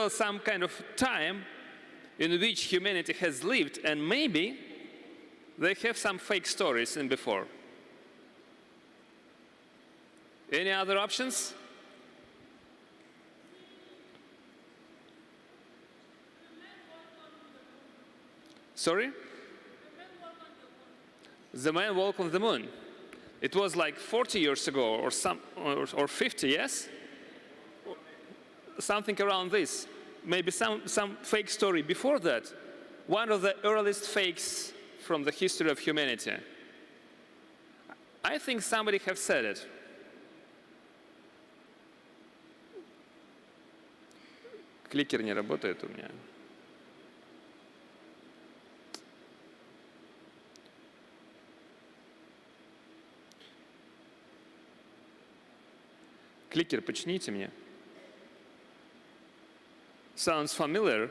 some kind of time in which humanity has lived, and maybe they have some fake stories in before. Any other options? Sorry? The man walked on the moon. It was like 40 years ago or 50, yes? Something around this. Maybe some fake story before that. One of the earliest fakes from the history of humanity. I think somebody have said it. Кликер не работает у меня. Кликер, почините мне. Sounds familiar.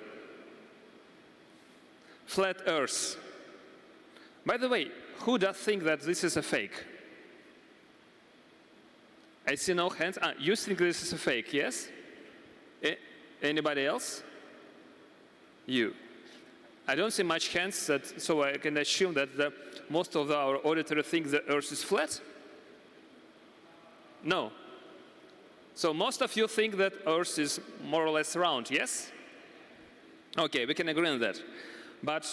Flat Earth. By the way, who does think that this is a fake? I see no hands. You think this is a fake, yes? Anybody else? You. I don't see much hands, so I can assume that most of our auditors think the Earth is flat? No. So most of you think that Earth is more or less round, yes? Okay, we can agree on that. But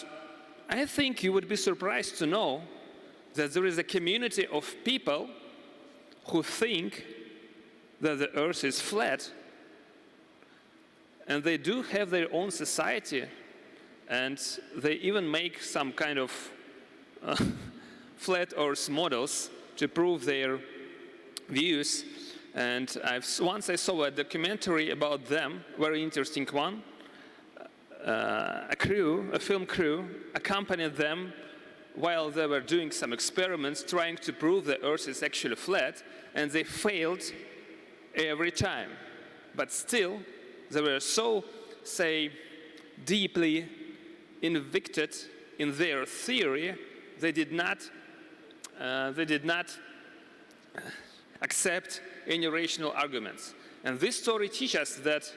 I think you would be surprised to know that there is a community of people who think that the Earth is flat, and they do have their own society, and they even make some kind of flat Earth models to prove their views. And once I saw a documentary about them, very interesting one. A film crew, accompanied them while they were doing some experiments trying to prove the Earth is actually flat, and they failed every time. But still, they were so, say, deeply convicted in their theory, they did not accept any rational arguments. And this story teaches us that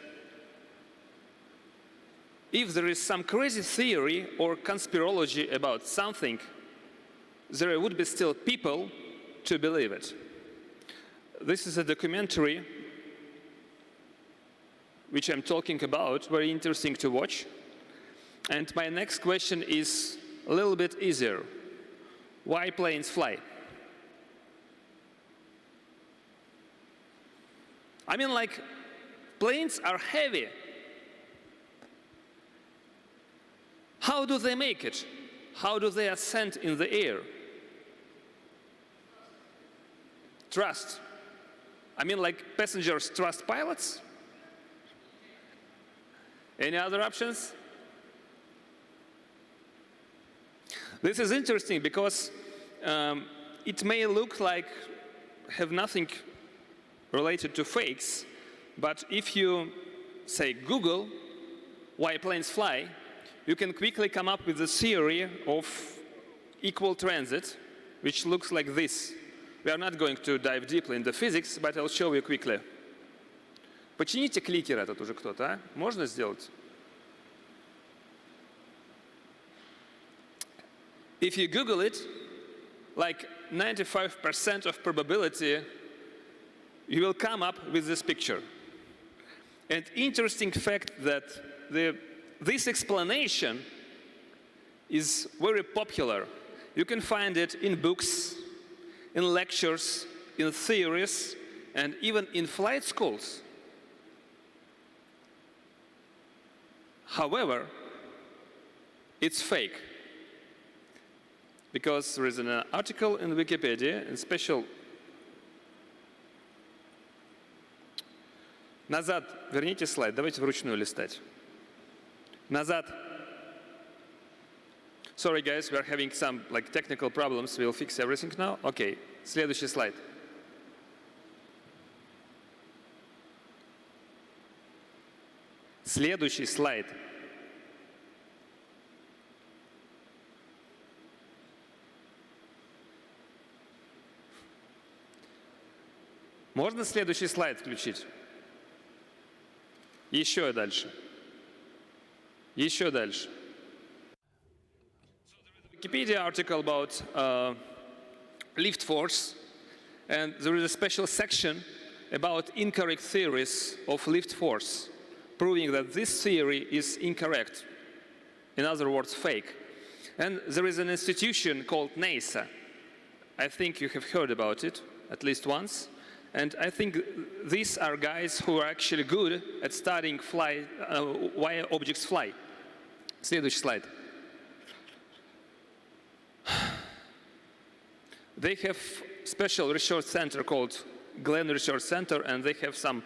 if there is some crazy theory or conspirology about something, there would be still people to believe it. This is a documentary which I'm talking about, very interesting to watch. And my next question is a little bit easier. Why planes fly? I mean, like, planes are heavy. How do they make it? How do they ascend in the air? Trust. I mean, like, passengers trust pilots? Any other options? This is interesting because it may look like have nothing related to fakes, but if you say Google why planes fly, you can quickly come up with a theory of equal transit, which looks like this. We are not going to dive deeply into physics, but I'll show you quickly. Почините кликер этот уже кто-то, а? Можно сделать? If you Google it, like 95% of probability, you will come up with this picture. And interesting fact that this explanation is very popular. You can find it in books, in lectures, in theories, and even in flight schools. However, it's fake. Because there is an article in Wikipedia, in special. Назад, верните слайд, давайте вручную листать. Назад. Sorry guys, we are having some technical problems. We'll fix everything now. Okay, следующий слайд. Следующий слайд. Можно следующий слайд включить? Еще дальше. Еще дальше. Wikipedia article about lift force, and there is a special section about incorrect theories of lift force, proving that this theory is incorrect. In other words, fake. And there is an institution called NASA. I think you have heard about it at least once. And I think these are guys who are actually good at studying why objects fly. Следующий слайд. They have special research center called Glenn Research Center, and they have some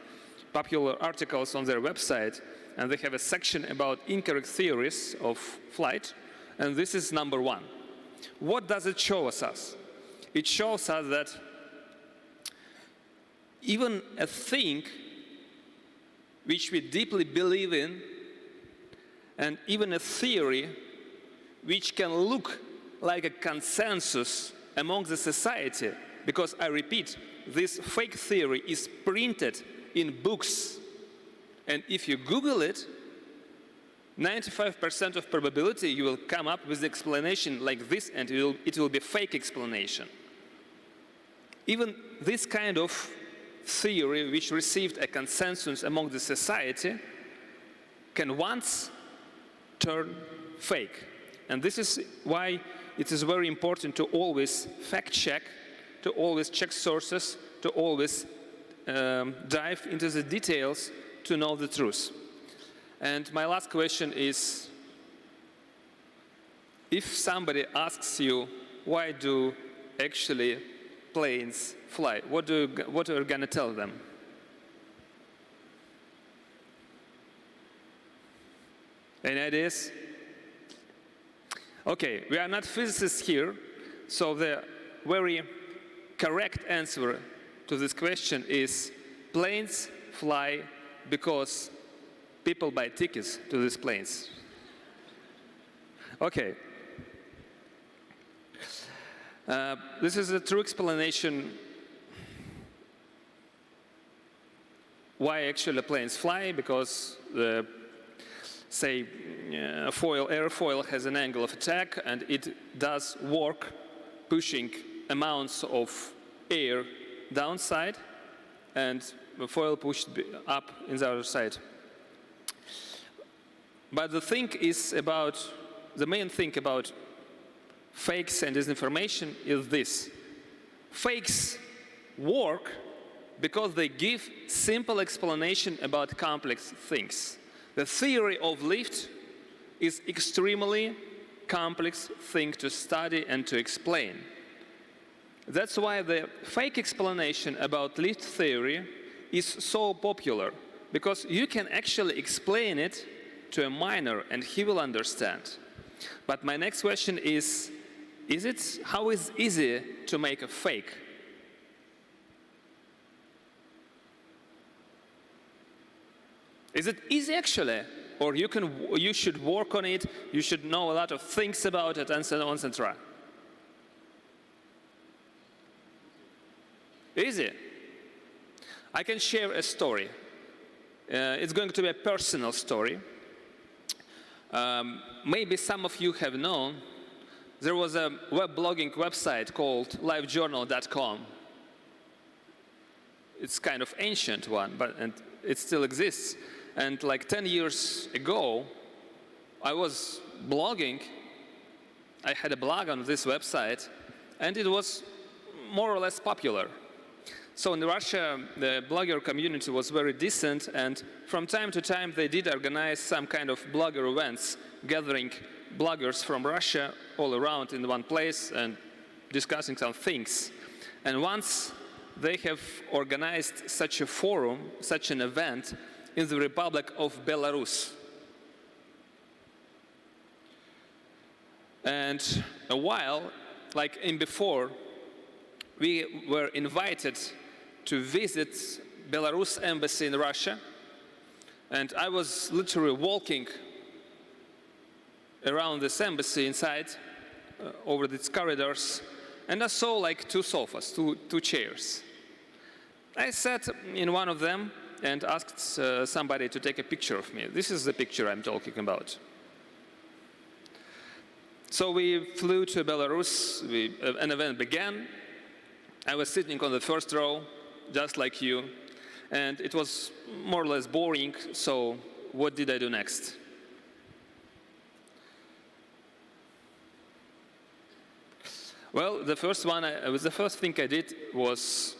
popular articles on their website, and they have a section about incorrect theories of flight, and this is number 1. What does it show us? It shows us that even a thing which we deeply believe in, and even a theory which can look like a consensus among the society, because I repeat, this fake theory is printed in books, and if you Google it, 95% of probability you will come up with the explanation like this, and it will be fake explanation. Even this kind of theory, which received a consensus among the society, can once turn fake. And this is why it is very important to always fact check, to always check sources, to always dive into the details to know the truth. And my last question is, if somebody asks you, why do actually planes fly, what are you going to tell them? Any ideas? Okay, we are not physicists here, so the very correct answer to this question is planes fly because people buy tickets to these planes. Okay. This is a true explanation why actually planes fly, because say airfoil has an angle of attack, and it does work pushing amounts of air downside and the foil pushed up in the other side. But the main thing about fakes and disinformation is this. Fakes work because they give simple explanation about complex things. The theory of lift is extremely complex thing to study and to explain. That's why the fake explanation about lift theory is so popular, because you can actually explain it to a minor and he will understand. But my next question is how is it easy to make a fake? Is it easy actually? Or you should work on it, you should know a lot of things about it, and so on, etc. Easy. I can share a story. It's going to be a personal story. Maybe some of you have known there was a web blogging website called livejournal.com. It's kind of ancient one, and it still exists. And like 10 years ago, I was blogging. I had a blog on this website, and it was more or less popular. So in Russia, the blogger community was very decent, and from time to time they did organize some kind of blogger events, gathering bloggers from Russia all around in one place and discussing some things. And once they have organized such a forum, such an event, in the Republic of Belarus. And a while, like in before, we were invited to visit Belarus embassy in Russia, and I was literally walking around this embassy inside, over these corridors, and I saw like two sofas, two chairs. I sat in one of them and asked somebody to take a picture of me. This is the picture I'm talking about. So we flew to Belarus. An event began. I was sitting on the first row, just like you, and it was more or less boring. So what did I do next? Well, the first thing I did was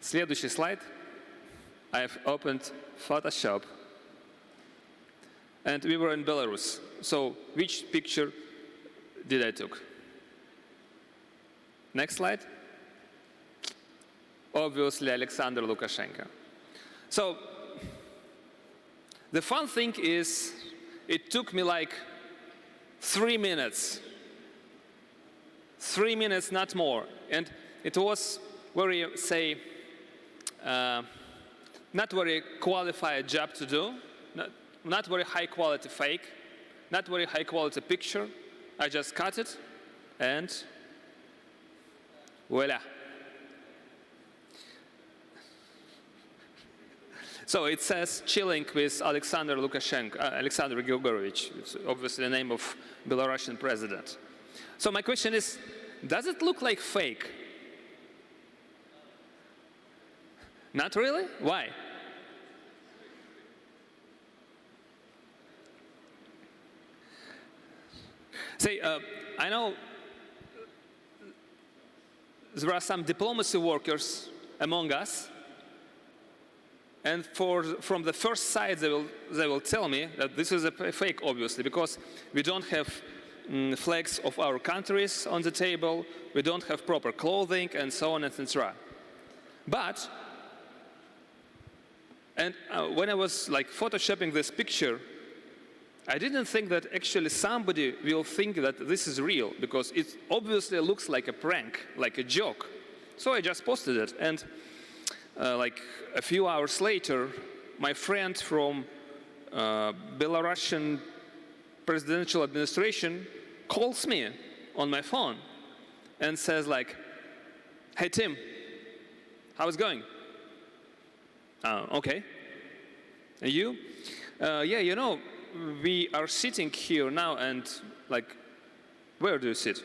следующий slide. I've opened Photoshop, and we were in Belarus. So which picture did I took? Next slide. Obviously, Alexander Lukashenko. So the fun thing is, it took me like 3 minutes. 3 minutes, not more. And it was very, say, not very qualified job to do, not very high quality fake, not very high quality picture. I just cut it and voila. So it says chilling with Alexander Lukashenko, Alexander Grigorovich. It's obviously the name of Belarusian president. So my question is, does it look like fake? Not really? Why? Say, I know there are some diplomacy workers among us, and from the first sight they will tell me that this is a fake, obviously, because we don't have flags of our countries on the table, we don't have proper clothing, and so on, etc. But when I was like photoshopping this picture, I didn't think that actually somebody will think that this is real, because it obviously looks like a prank, like a joke. So I just posted it, and like a few hours later, my friend from Belarusian presidential administration calls me on my phone and says like, "Hey Tim, how's it going?" Okay. And you? Yeah, you know, we are sitting here now, and like, where do you sit?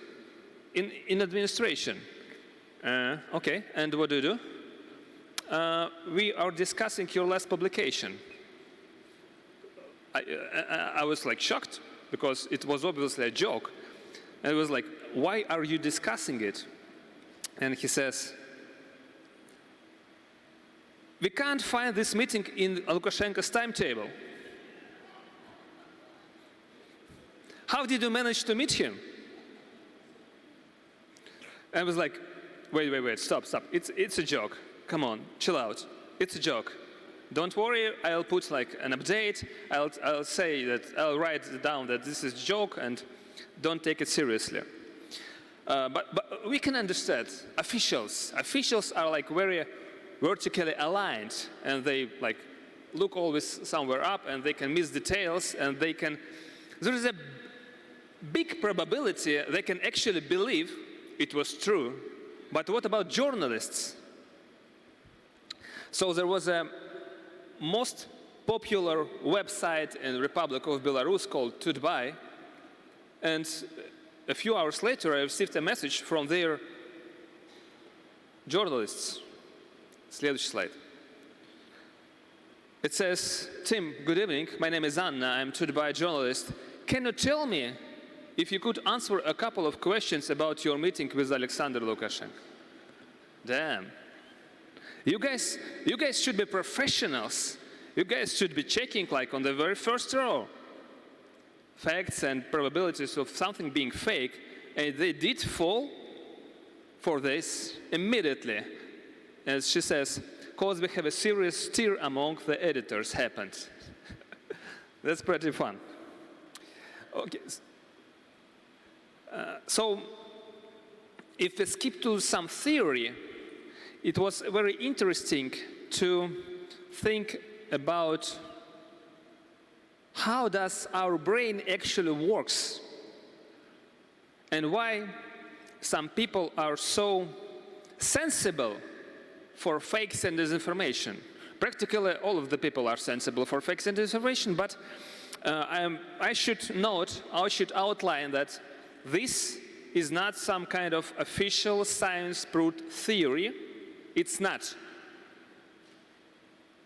In administration. Okay, and what do you do? We are discussing your last publication. I was like shocked, because it was obviously a joke. And it was like, why are you discussing it? And he says, we can't find this meeting in Lukashenko's timetable. How did you manage to meet him? And I was like, wait, stop. It's a joke. Come on, chill out. It's a joke. Don't worry, I'll put like an update. I'll say that, I'll write down that this is a joke, and don't take it seriously. But we can understand officials. Officials are like very vertically aligned, and they like look always somewhere up, and they can miss details, and there is a big probability they can actually believe it was true. But what about journalists? So there was a most popular website in the Republic of Belarus called Tutbai, and a few hours later I received a message from their journalists. Следующий slide. It says, Tim, good evening. My name is Anna. I'm Tutbai journalist. Can you tell me if you could answer a couple of questions about your meeting with Alexander Lukashenko? Damn. You guys should be professionals. You guys should be checking like on the very first row facts and probabilities of something being fake, and they did fall for this immediately. As she says, because we have a serious stir among the editors happened. That's pretty fun. Okay. So if we skip to some theory, it was very interesting to think about how does our brain actually works, and why some people are so sensible for fakes and disinformation. Practically, all of the people are sensible for fake observation, but I should note, I should outline that this is not some kind of official science-proved theory. It's not.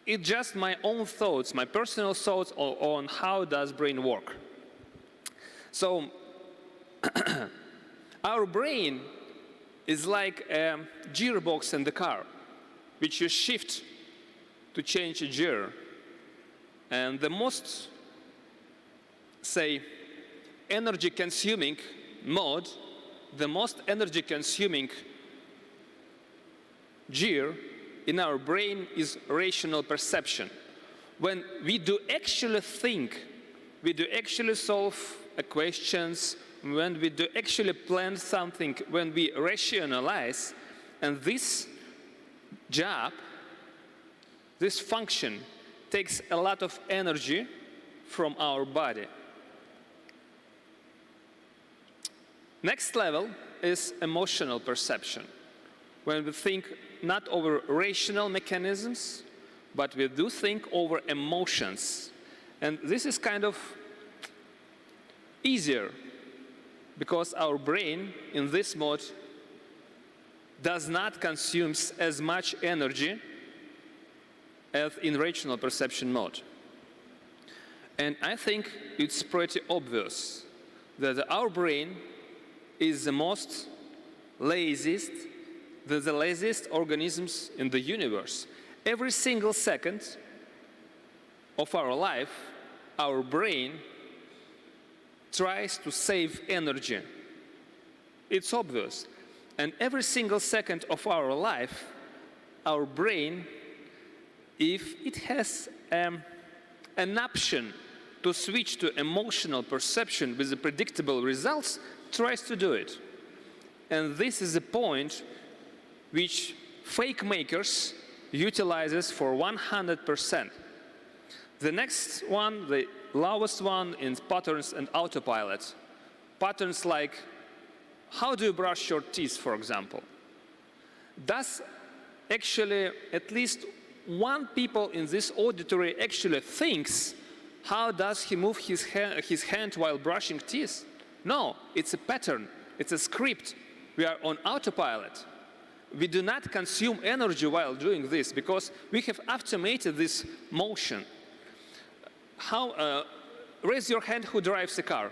It's just my own thoughts, my personal thoughts on how does brain work. So, our brain is like a gearbox in the car, which you shift to change a gear. And the most, say, energy-consuming mode, the most energy-consuming gear in our brain is rational perception. When we do actually think, we do actually solve questions, when we do actually plan something, when we rationalize, and this job, this function, takes a lot of energy from our body. Next level is emotional perception, when we think not over rational mechanisms, but we do think over emotions. And this is kind of easier, because our brain in this mode does not consume as much energy as in rational perception mode. And I think it's pretty obvious that our brain is the most laziest, the laziest organisms in the universe. Every single second of our life, our brain tries to save energy. It's obvious. And every single second of our life, our brain, if it has an option to switch to emotional perception with the predictable results, tries to do it. And this is a point which fake makers utilizes for 100%. The next one, the lowest one, is patterns and autopilot. Patterns like, how do you brush your teeth, for example? Does actually at least one people in this auditory actually thinks, how does he move his hand while brushing teeth? No, it's a pattern, it's a script. We are on autopilot. We do not consume energy while doing this because we have automated this motion. Raise your hand who drives a car.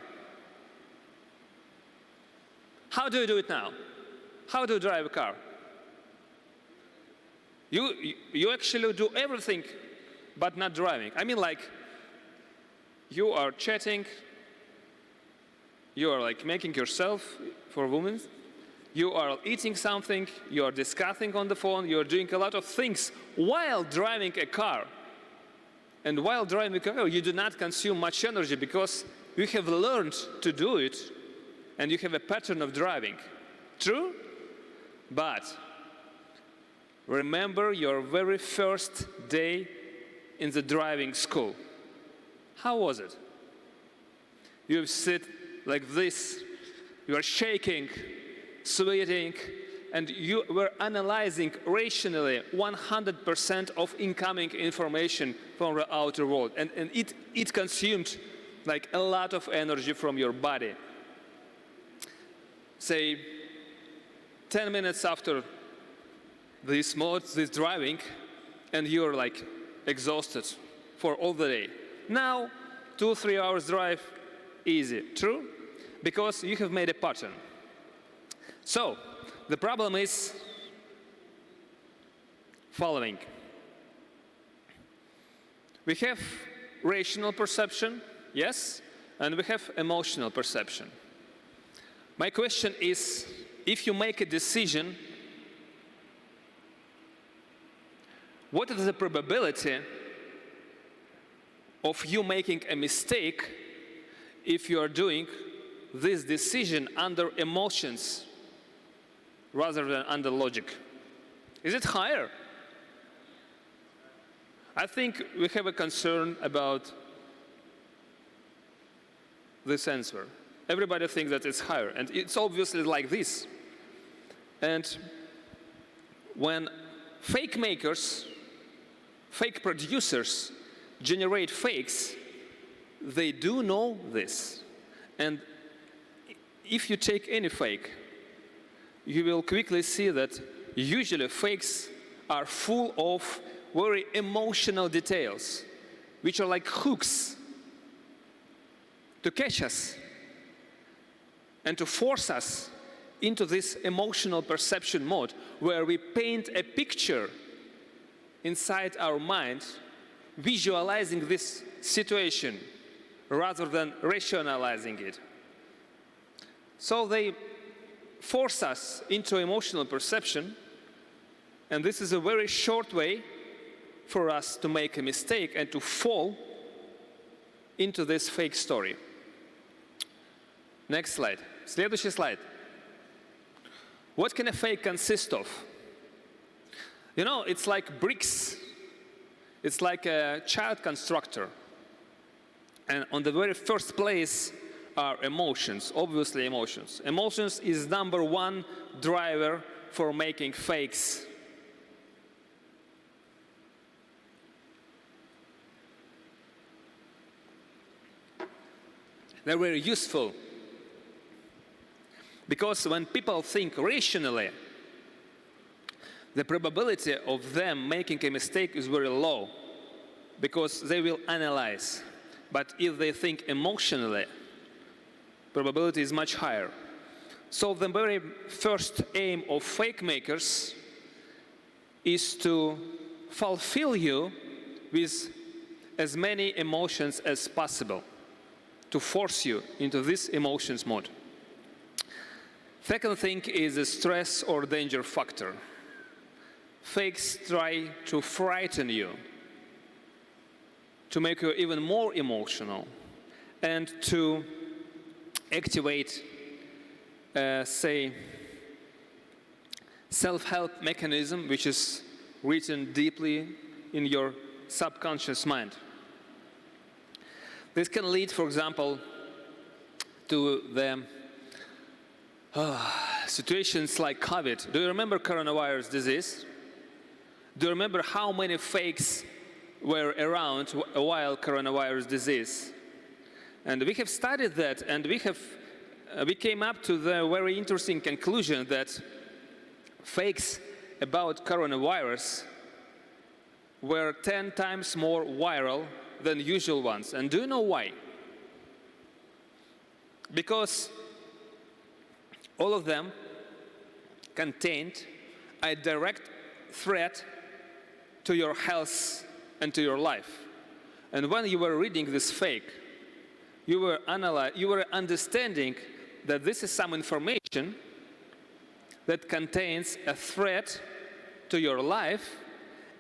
How do you do it now? How do you drive a car? You actually do everything but not driving. I mean, like, you are chatting, you are like making yourself for women, you are eating something, you are discussing on the phone, you are doing a lot of things while driving a car. And while driving a car, you do not consume much energy because you have learned to do it and you have a pattern of driving. True? But remember your very first day in the driving school. How was it? You sit like this, you are shaking, sweating, and you were analyzing rationally 100% of incoming information from the outer world. And it consumed like a lot of energy from your body. Say, 10 minutes after this driving, and you're like exhausted for all the day. Now, 2-3 hours drive, easy. True? Because you have made a pattern. So, the problem is following. We have rational perception, yes, and we have emotional perception. My question is, if you make a decision, what is the probability of you making a mistake if you are doing this decision under emotions rather than under logic? Is it higher? I think we have a concern about this answer. Everybody thinks that it's higher, and it's obviously like this. And when fake makers fake producers generate fakes, they do know this. And if you take any fake, you will quickly see that usually fakes are full of very emotional details, which are like hooks to catch us and to force us into this emotional perception mode where we paint a picture inside our mind, visualizing this situation rather than rationalizing it. So they force us into emotional perception, and this is a very short way for us to make a mistake and to fall into this fake story. Next slide. Следующий slide. What can a fake consist of? You know, it's like bricks. It's like a child constructor. And on the very first place are emotions, obviously emotions. Emotions is number one driver for making fakes. They're very useful. Because when people think rationally, the probability of them making a mistake is very low, because they will analyze. But if they think emotionally, probability is much higher. So the very first aim of fake makers is to fulfill you with as many emotions as possible, to force you into this emotions mode. Second thing is a stress or danger factor. Fakes try to frighten you, to make you even more emotional, and to activate, say, self-help mechanism, which is written deeply in your subconscious mind. This can lead, for example, to the situations like COVID. Do you remember coronavirus disease? Do you remember how many fakes were around while coronavirus disease? And we have studied that, and we came up to the very interesting conclusion that fakes about coronavirus were 10 times more viral than usual ones. And do you know why? Because all of them contained a direct threat to your health and to your life. And when you were reading this fake, you were understanding that this is some information that contains a threat to your life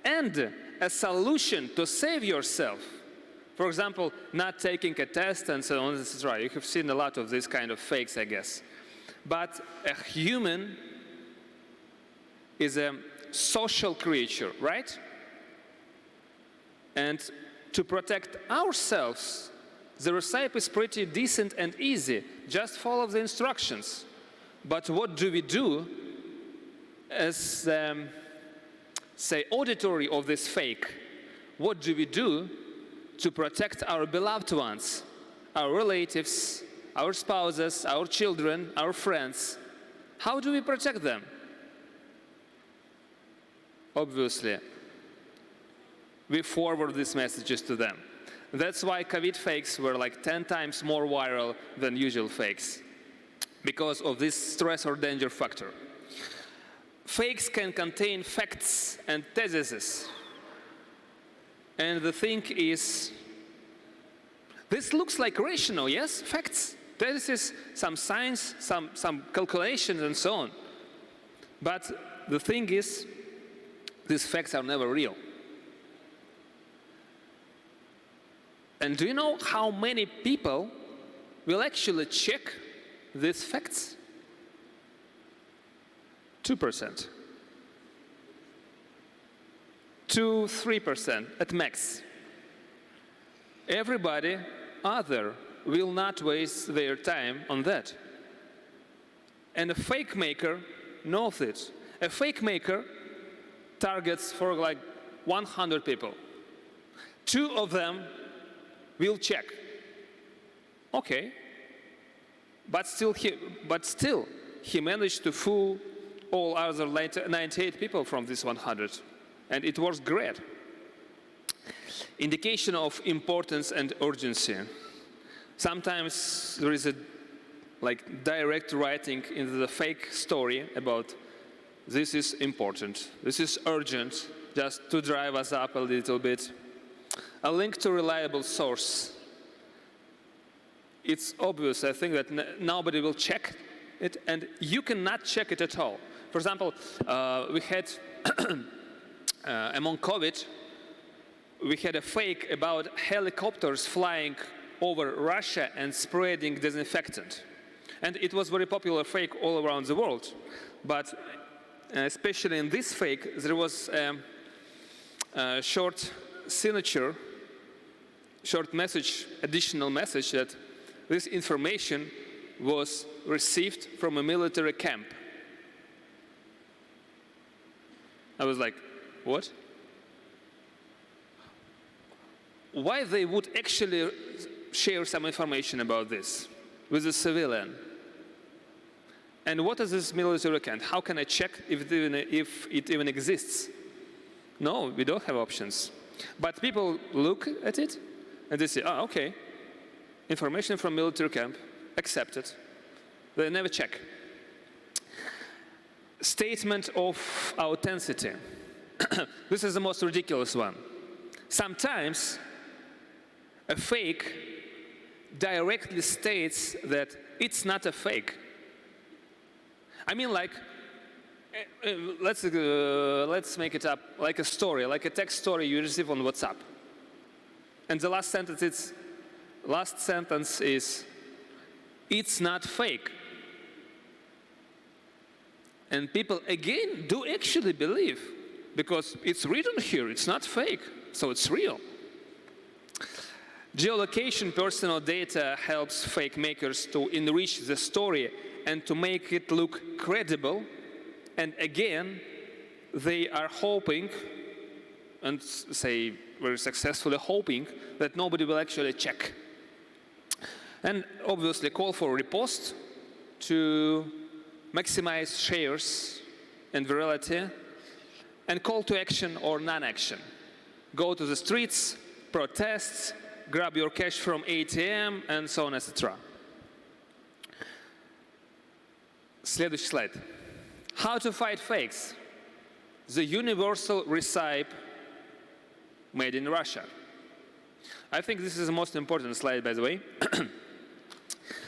and a solution to save yourself. For example, not taking a test and so on, etc. You have seen a lot of these kind of fakes, I guess. But a human is a social creature, right? And to protect ourselves, the recipe is pretty decent and easy. Just follow the instructions. But what do we do as, say, auditory of this fake? What do we do to protect our beloved ones, our relatives, our spouses, our children, our friends? How do we protect them? Obviously, we forward these messages to them. That's why COVID fakes were like 10 times more viral than usual fakes, because of this stress or danger factor. Fakes can contain facts and theses. And the thing is, this looks like rational, yes? Facts, theses, some science, some calculations and so on. But the thing is, these facts are never real. And do you know how many people will actually check these facts? 2%. 2-3% at max. Everybody other will not waste their time on that. And a fake maker knows it. A fake maker targets for like 100 people, 2 of them will check. Okay. But still, he managed to fool all other 98 people from this 100. And it was great. Indication of importance and urgency. Sometimes there is a direct writing into the fake story about this is important, this is urgent, just to drive us up a little bit. A link to reliable source. It's obvious, I think, that nobody will check it, and you cannot check it at all. For example, we had, among COVID, we had a fake about helicopters flying over Russia and spreading disinfectant. And it was very popular fake all around the world. But especially in this fake, there was a short signature, short message, additional message that this information was received from a military camp. I was like, what? Why they would actually share some information about this with a civilian? And what is this military camp? How can I check if it even exists? No, we don't have options. But people look at it and they say, oh, okay. Information from military camp, accepted. They never check. Statement of authenticity. This is the most ridiculous one. Sometimes a fake directly states that it's not a fake. I mean, let's make it up like a story, like a text story you receive on WhatsApp. And the last sentence is, it's not fake. And people, again, do actually believe, because it's written here, it's not fake, so it's real. Geolocation personal data helps fake makers to enrich the story and to make it look credible. And again, they are hoping, and say very successfully hoping, that nobody will actually check. And obviously call for repost to maximize shares and virality, and call to action or non-action. Go to the streets, protests, grab your cash from ATM, and so on, etc. Следующий слайд. How to fight fakes. The universal recipe made in Russia. I think this is the most important slide, by the way.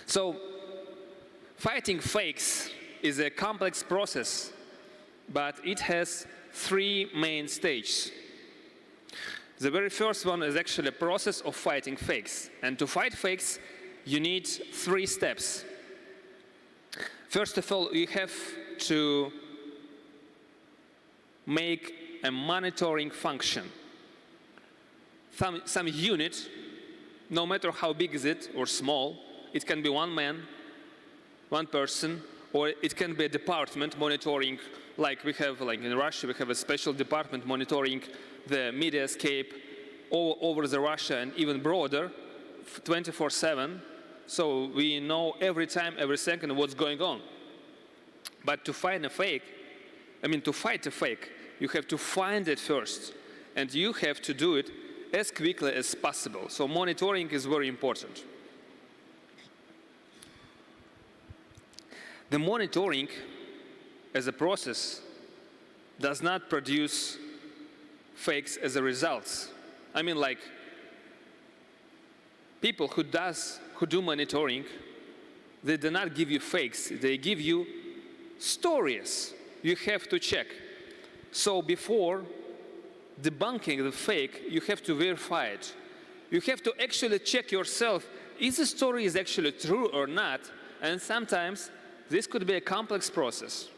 So, fighting fakes is a complex process, but it has 3 main stages. The very first one is actually a process of fighting fakes. And to fight fakes, you need 3 steps. First of all, you have to make a monitoring function. Some unit, no matter how big is it or small, it can be one man, one person, or it can be a department monitoring, like we have, like in Russia, we have a special department monitoring the mediascape all over the Russia and even broader, 24/7. So we know every time, every second what's going on. But to find a fake, to fight a fake, you have to find it first. And you have to do it as quickly as possible. So monitoring is very important. The monitoring as a process does not produce fakes as a result. People who do monitoring, they do not give you fakes, they give you stories you have to check. So before debunking the fake, you have to verify it. You have to actually check yourself, is the story is actually true or not? And sometimes this could be a complex process.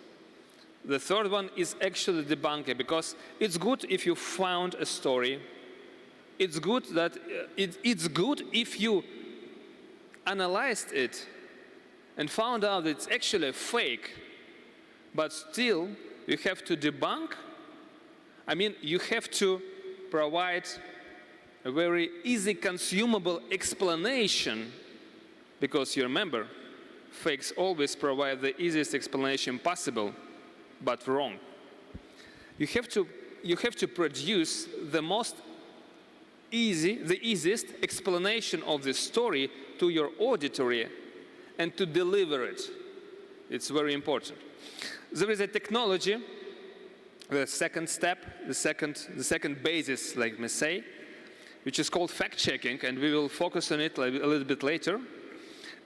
The third one is actually debunking, because it's good if you found a story. It's good if you analyzed it and found out that it's actually a fake, but still you have to debunk. You have to provide a very easy consumable explanation, because you remember, fakes always provide the easiest explanation possible, but wrong. You have to produce the easiest explanation of the story to your auditory and to deliver it. It's very important. There is a technology, the second step, the second basis, like me say, which is called fact-checking, and we will focus on it a little bit later.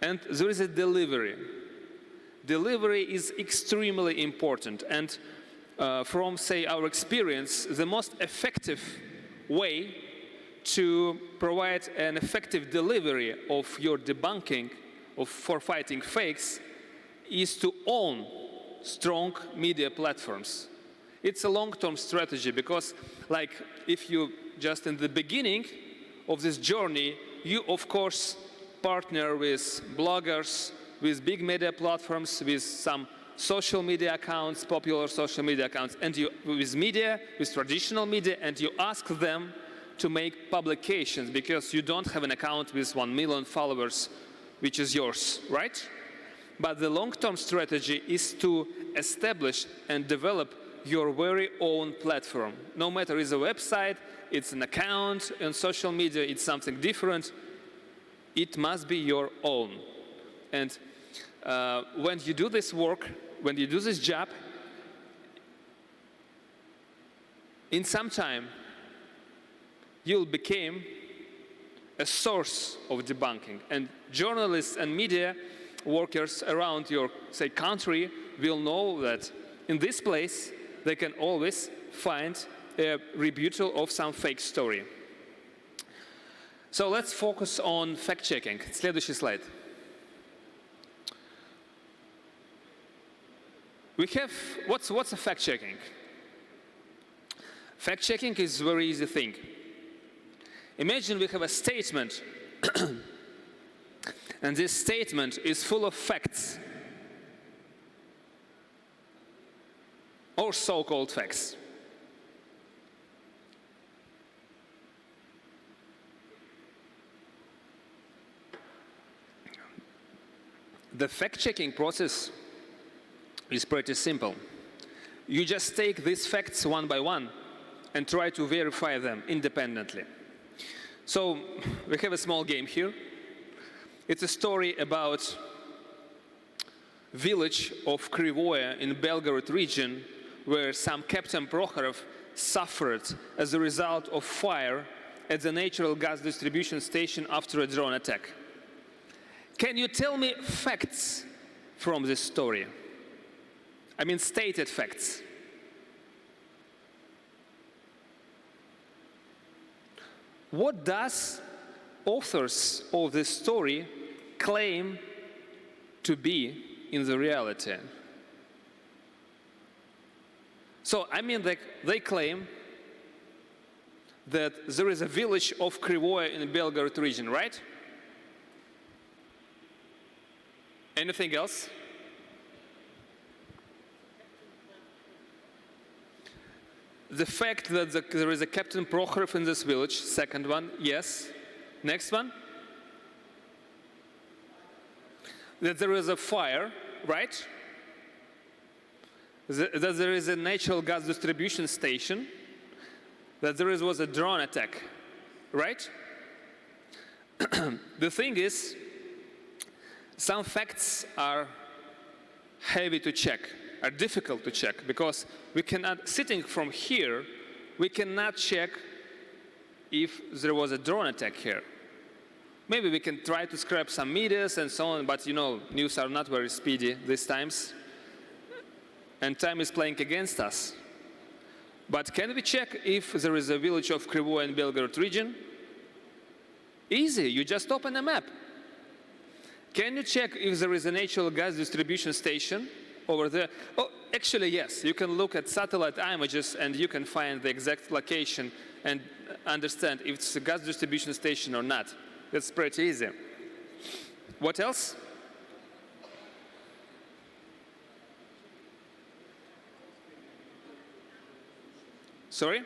And there is a delivery. Delivery is extremely important, and from, say, our experience, the most effective way to provide an effective delivery of your debunking for fighting fakes is to own strong media platforms. It's a long-term strategy because, like, if you just in the beginning of this journey, you of course partner with bloggers, with big media platforms, with some social media accounts, popular social media accounts, and with traditional media, and you ask them to make publications because you don't have an account with 1 million followers, which is yours, right? But the long-term strategy is to establish and develop your very own platform. No matter it's a website, it's an account on social media, it's something different, it must be your own. And when you do this work, when you do this job, in some time, you'll become a source of debunking. And journalists and media workers around your, say, country will know that in this place, they can always find a rebuttal of some fake story. So let's focus on fact-checking. Следующий slide. We have, what's a fact-checking? Fact-checking is a very easy thing. Imagine we have a statement, and this statement is full of facts, or so-called facts. The fact-checking process is pretty simple. You just take these facts one by one and try to verify them independently. So we have a small game here. It's a story about village of Krivoye in Belgorod region, where some Captain Prokhorov suffered as a result of fire at the natural gas distribution station after a drone attack. Can you tell me facts from this story? I mean, stated facts. What does authors of this story claim to be in the reality? So, I mean, they claim that there is a village of Krivoye in the Belgorod region, right? Anything else? The fact that there is a Captain Prokhorov in this village, second one, yes. Next one? That there is a fire, right? That there is a natural gas distribution station, that there was a drone attack, right? The thing is, some facts are heavy to check, are difficult to check, because we cannot, sitting from here, we cannot check if there was a drone attack here. Maybe we can try to scrap some medias and so on, but you know, news are not very speedy these times, and time is playing against us. But can we check if there is a village of Krivoye in Belgorod region? Easy, you just open a map. Can you check if there is a natural gas distribution station over there? Oh, actually, yes. You can look at satellite images and you can find the exact location and understand if it's a gas distribution station or not. That's pretty easy. What else? Sorry?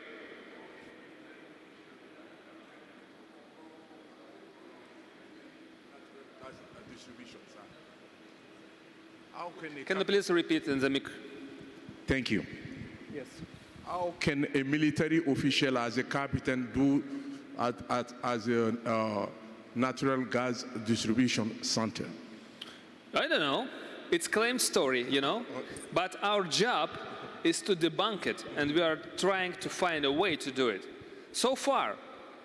distribution, sir. How can Can you please repeat in the mic? Thank you. Yes. How can a military official as a captain do as a natural gas distribution center? I don't know. It's claim story, you know. But our job is to debunk it, and we are trying to find a way to do it. So far,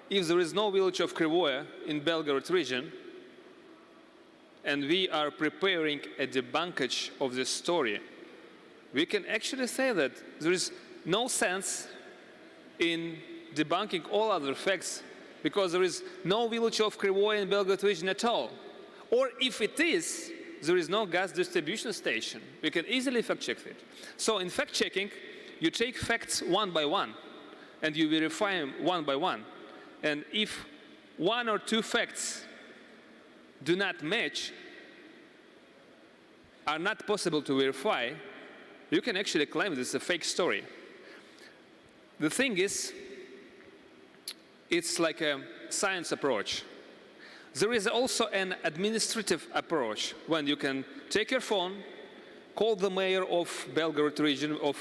if there is no village of Krivoye in Belgorod region, and we are preparing a debunkage of this story, we can actually say that there is no sense in debunking all other facts, because there is no village of Krivoye in Belgorod region at all. Or if it is, there is no gas distribution station. We can easily fact-check it. So in fact-checking, you take facts one by one, and you verify them one by one. And if one or two facts do not match, are not possible to verify, you can actually claim this is a fake story. The thing is, it's like a science approach. There is also an administrative approach when you can take your phone, call the mayor of Belgorod region of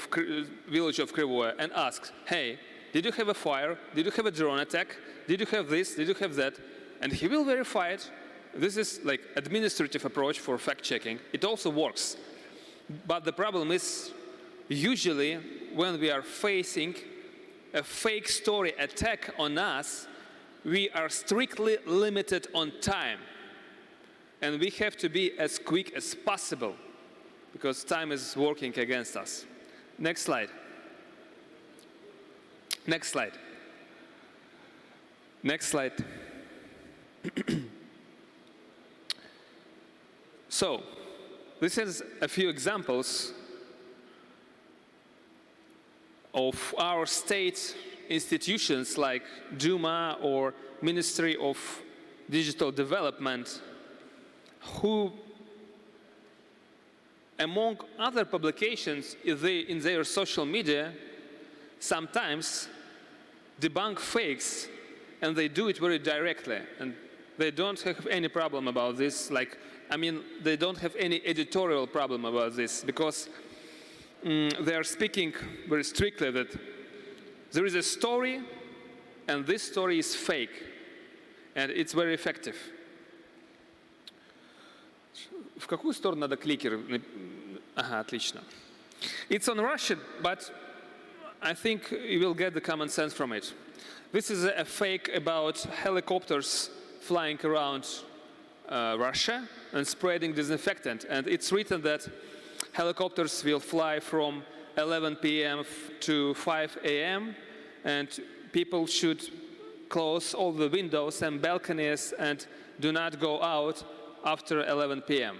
village of Krivoye and ask, hey, did you have a fire? Did you have a drone attack? Did you have this? Did you have that? And he will verify it. This is like administrative approach for fact-checking. It also works. But the problem is, usually when we are facing a fake story attack on us, we are strictly limited on time. And we have to be as quick as possible, because time is working against us. Next slide. Next slide. Next slide. So, this is a few examples of our state institutions like Duma or Ministry of Digital Development, who, among other publications in their social media, sometimes debunk fakes, and they do it very directly. And they don't have any problem about this. They don't have any editorial problem about this, because they are speaking very strictly that there is a story, and this story is fake, and it's very effective. В какую сторону надо кликер? Ага, отлично. It's on Russian, but I think you will get the common sense from it. This is a fake about helicopters flying around Russia and spreading disinfectant. And it's written that helicopters will fly from 11 p.m. to 5 a.m. and people should close all the windows and balconies and do not go out after 11 p.m.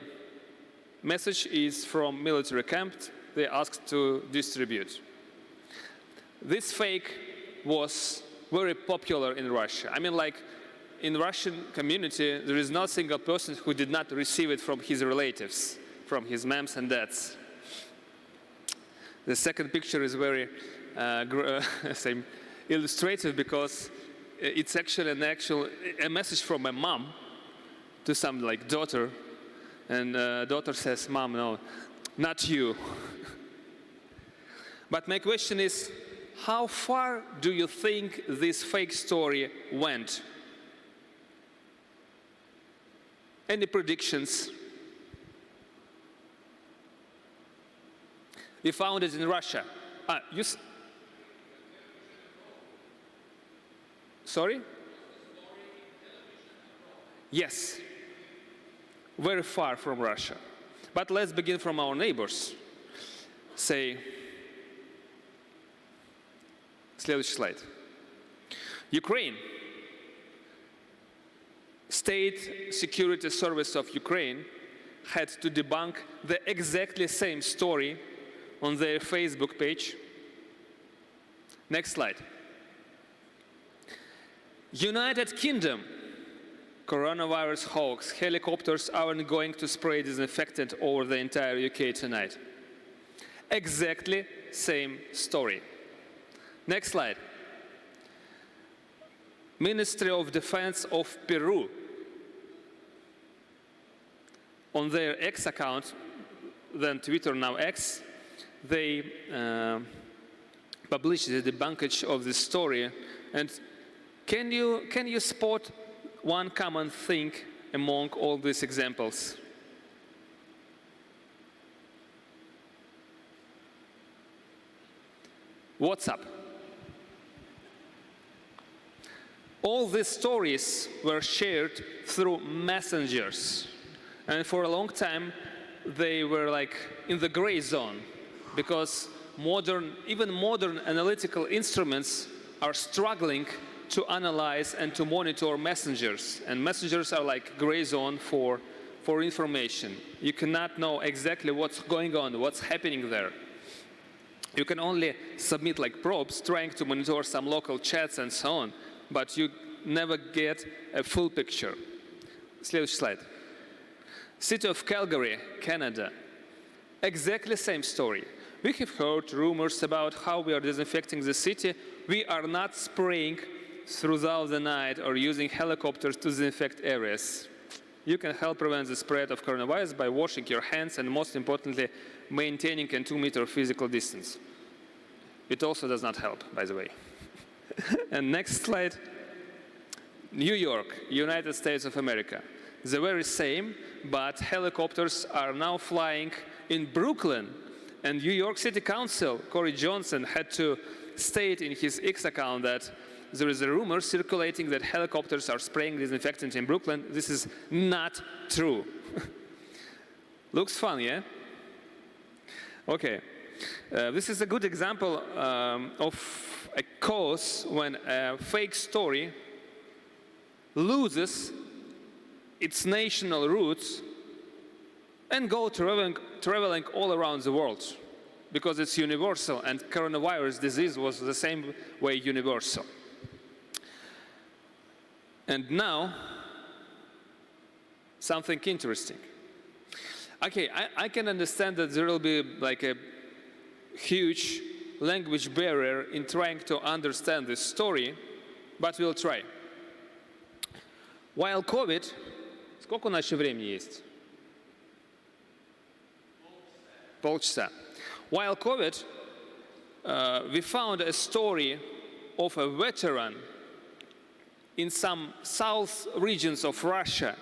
Message is from military camp. They asked to distribute. This fake was very popular in Russia. In Russian community, there is not a single person who did not receive it from his relatives, from his moms and dads. The second picture is very illustrative, because it's actually a message from a mom to some daughter, and daughter says, "Mom, no, not you." But my question is, how far do you think this fake story went? Any predictions? We found it in Russia. Sorry? Yes. Very far from Russia. But let's begin from our neighbors. Say, следующий слайд. Ukraine. State Security Service of Ukraine had to debunk the exactly same story on their Facebook page. Next slide. United Kingdom. Coronavirus hoax. Helicopters aren't going to spray disinfectant over the entire UK tonight. Exactly same story. Next slide. Ministry of Defense of Peru. on their X account, then Twitter, now X, they published the debunkage of this story. And can you spot one common thing among all these examples? WhatsApp. All these stories were shared through messengers. And for a long time, they were like in the gray zone, because even modern analytical instruments are struggling to analyze and to monitor messengers. And messengers are like gray zone for information. You cannot know exactly what's going on, what's happening there. You can only submit like probes trying to monitor some local chats and so on, but you never get a full picture. Следующий slide. City of Calgary, Canada. Exactly same story. We have heard rumors about how we are disinfecting the city. We are not spraying throughout the night or using helicopters to disinfect areas. You can help prevent the spread of coronavirus by washing your hands and, most importantly, maintaining a 2-meter physical distance. It also does not help, by the way. And next slide. New York, United States of America. The very same, but helicopters are now flying in Brooklyn. And New York City Council, Corey Johnson, had to state in his X account that there is a rumor circulating that helicopters are spraying disinfectant in Brooklyn. This is not true. Looks fun, yeah? Okay. This is a good example of a cause when a fake story loses its national roots and go traveling all around the world, because it's universal, and coronavirus disease was the same way universal. And now, something interesting. Okay, I can understand that there will be like a huge language barrier in trying to understand this story, but we'll try. While COVID, сколько у нас еще времени есть? Полчаса. While COVID, we found a story of a veteran in some south regions of Russia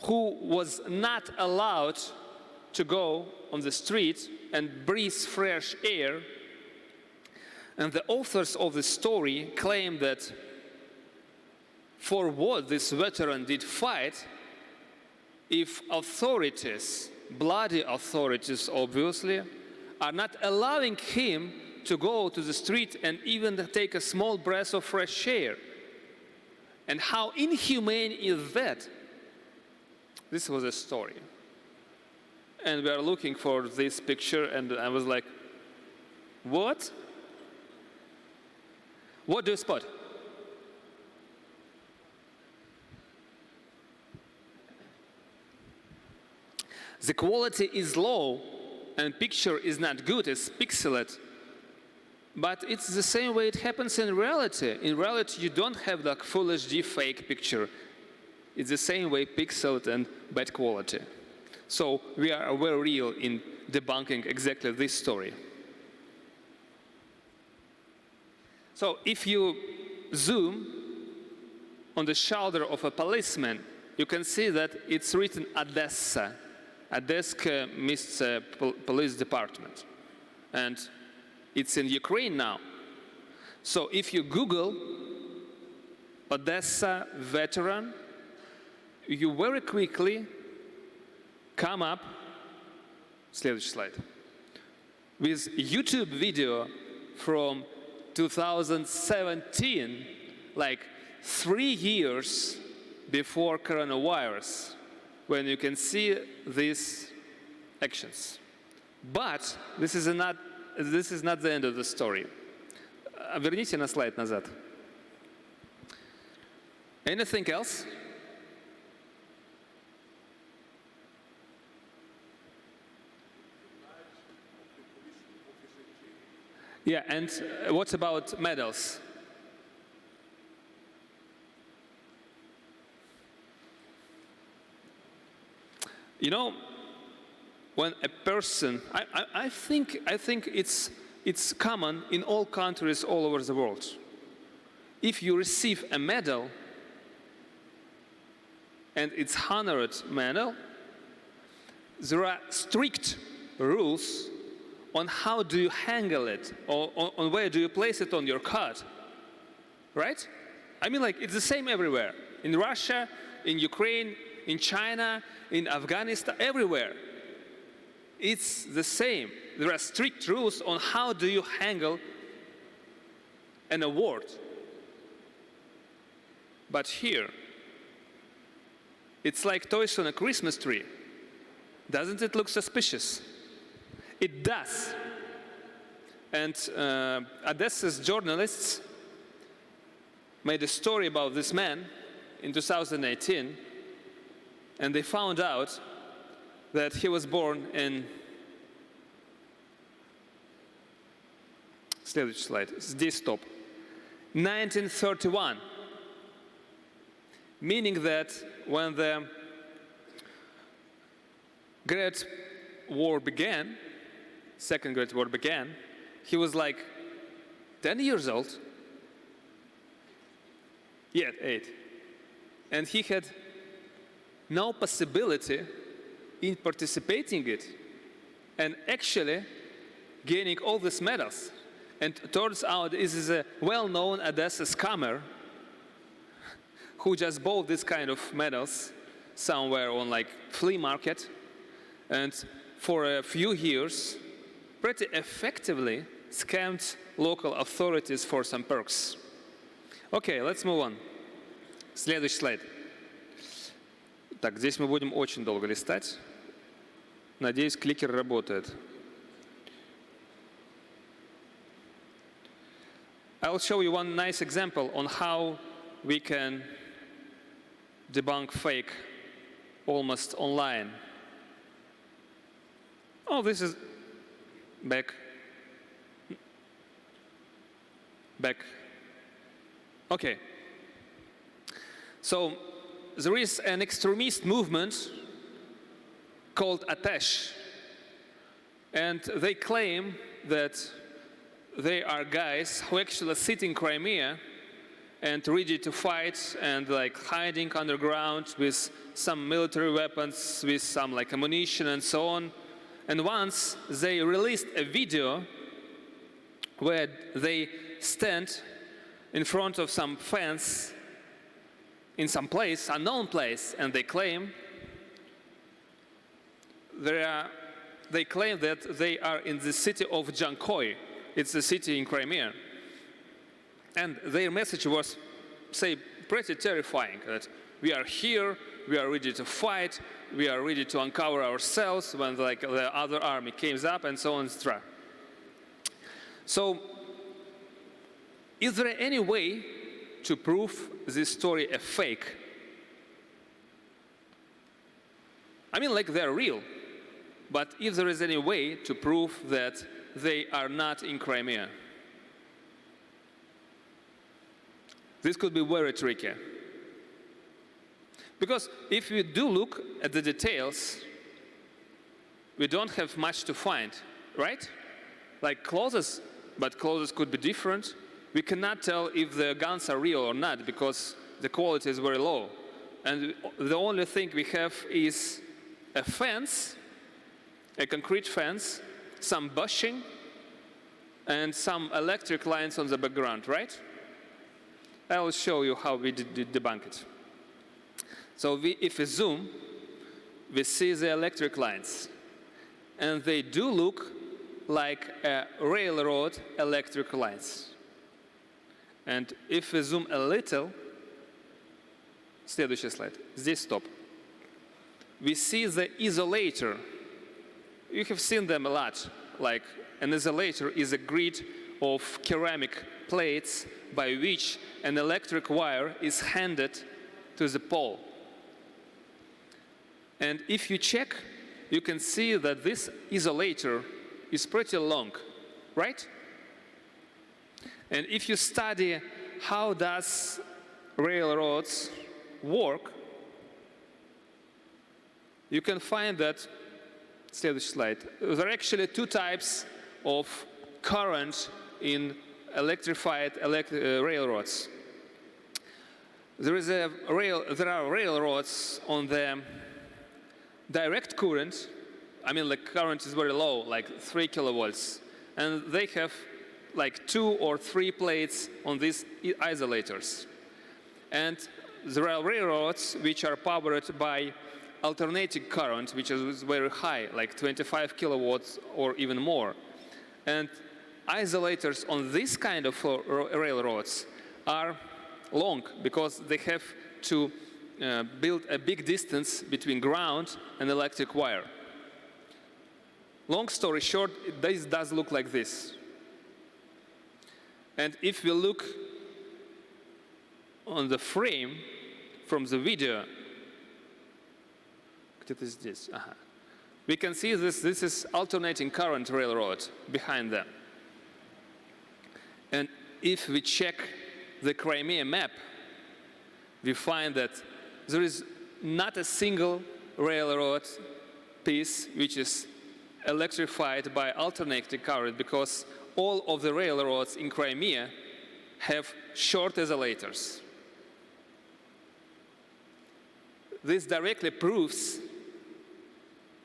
who was not allowed to go on the street and breathe fresh air. And the authors of the story claim that for what this veteran did fight, if authorities, bloody authorities obviously, are not allowing him to go to the street and even take a small breath of fresh air. And how inhumane is that? This was a story. And we are looking for this picture, and I was like, what? What do you spot? The quality is low and picture is not good, it's pixelated. But it's the same way it happens in reality. In reality, you don't have like full HD fake picture. It's the same way pixelated and bad quality. So we are very real in debunking exactly this story. So if you zoom on the shoulder of a policeman, you can see that it's written Odessa. Odessa means police department. And it's in Ukraine now. So if you Google Odessa veteran, you very quickly come up, следующий slide, with YouTube video from 2017, like 3 years before coronavirus, when you can see these actions. But this is not the end of the story. Верните на слайд назад. Anything else? Yeah, and what about medals? You know, when a person, I think it's common in all countries all over the world. If you receive a medal, and it's honored medal, there are strict rules on how do you handle it, or on where do you place it on your card, right? I mean, like, it's the same everywhere. In Russia, in Ukraine, in China, in Afghanistan, everywhere. It's the same. There are strict rules on how do you handle an award. But here, it's like toys on a Christmas tree. Doesn't it look suspicious? It does. And Odessa's journalists made a story about this man in 2018, and they found out that he was born in, следующий слайд, здесь стоп, 1931. Meaning that when the Great War began, Second Great War began, he was like 10 years old, yet 8. And he had no possibility in participating in it and actually gaining all these medals. And it turns out this is a well-known Odessa scammer who just bought this kind of medals somewhere on like flea market, and for a few years pretty effectively scammed local authorities for some perks. Okay, let's move on. Следующий слайд. Так, здесь мы будем очень долго листать. Надеюсь, кликер работает. I'll show you one nice example on how we can debunk fake almost online. Oh, this is back. Okay. So there is an extremist movement called Atesh, and they claim that they are guys who actually sit in Crimea and ready to fight and like hiding underground with some military weapons, with some like ammunition and so on. And once they released a video where they stand in front of some fence in some place, unknown place, and they claim that they are in the city of Jankoy. It's a city in Crimea. And their message was, say, pretty terrifying, that we are here, we are ready to fight, we are ready to uncover ourselves when like the other army comes up, and so on, etc. So, is there any way to prove this story a fake? I mean, like, they're real, but if there is any way to prove that they are not in Crimea, this could be very tricky. Because if we do look at the details, we don't have much to find, right? Like clothes, but clothes could be different. We cannot tell if the guns are real or not because the quality is very low. And the only thing we have is a fence, a concrete fence, some bushing, and some electric lines on the background, right? I will show you how we did debunk it. So if we zoom, we see the electric lines. And they do look like railroad electric lines. And if we zoom a little, следующий слайд, здесь стоп. We see the isolator. You have seen them a lot. Like an isolator is a grid of ceramic plates by which an electric wire is handed to the pole. And if you check, you can see that this isolator is pretty long, right? And if you study how does railroads work, you can find that, stay the slide, there are actually two types of current in electrified railroads. There are railroads on the direct current. I mean, the current is very low, like 3 kilovolts, and they have like 2 or 3 plates on these isolators. And there are railroads which are powered by alternating current, which is very high, like 25 kilowatts or even more. And isolators on this kind of railroads are long because they have to build a big distance between ground and electric wire. Long story short, this does look like this. And if we look on the frame from the video, we can see this is alternating current railroad behind them. And if we check the Crimea map, we find that there is not a single railroad piece which is electrified by alternating current, because all of the railroads in Crimea have short isolators. This directly proves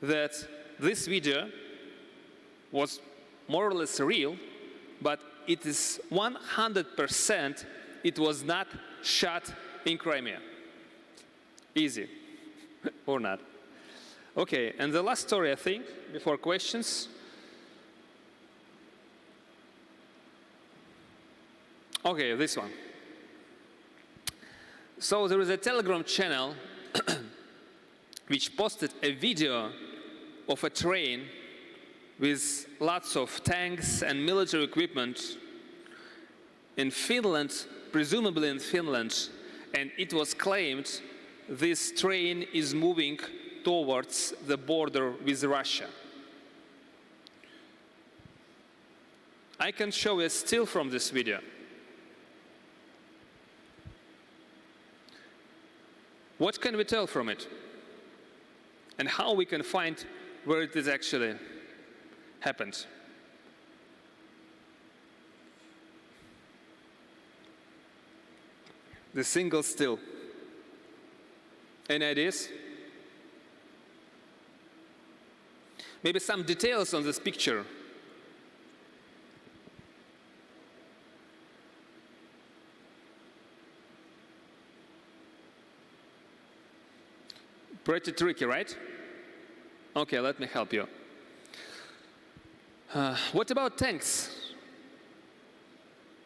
that this video was more or less real, but it is 100% it was not shot in Crimea. Easy, or not. Okay, and the last story, I think, before questions. Okay, this one. So there is a Telegram channel which posted a video of a train with lots of tanks and military equipment in Finland, presumably in Finland, and it was claimed this train is moving towards the border with Russia. I can show a still from this video. What can we tell from it? And how we can find where it is actually happened? The single still. Any ideas? Maybe some details on this picture. Pretty tricky, right? Okay, let me help you. What about tanks?